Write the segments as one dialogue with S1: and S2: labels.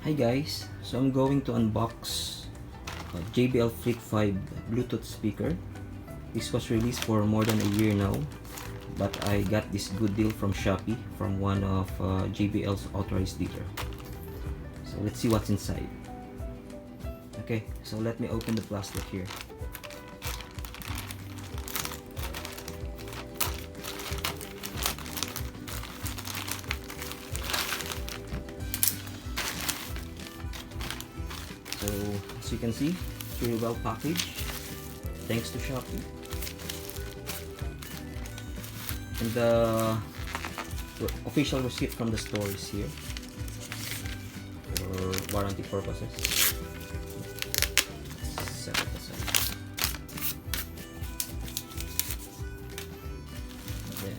S1: Hi guys, so I'm going to unbox JBL Flip 5 Bluetooth speaker. This was released for more than a year now, but I got this good deal from Shopee from one of JBL's Authorized dealer. So let's see what's inside. Okay, so let me open the plastic here. So as you can see, it's really well packaged, thanks to Shopee. And the official receipt from the store is here for warranty purposes. Set it aside. Then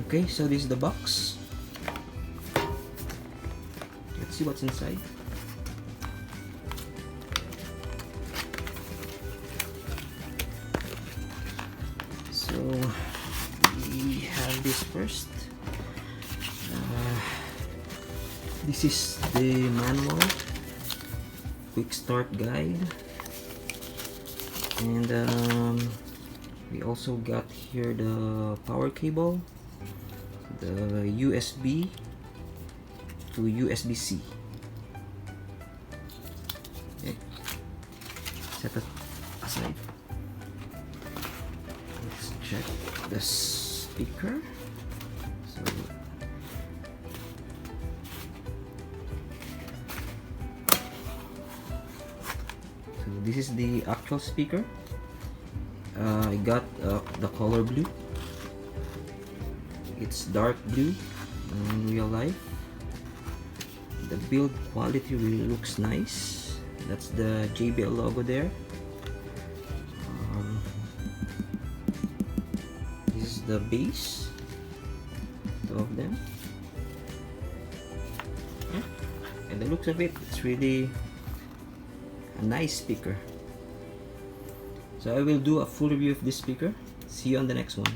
S1: okay, so this is the box. Let's see what's inside. So we have this first. This is the manual, quick start guide, and we also got here the power cable, the USB to USB-C. Okay, set it aside. Let's check the speaker. So this is the actual speaker. I got the color blue. It's dark blue in real life. The build quality really looks nice. That's the JBL logo there. This is the base, two of them. Yeah. And the looks of it, it's really a nice speaker. So I will do a full review of this speaker. See you on the next one.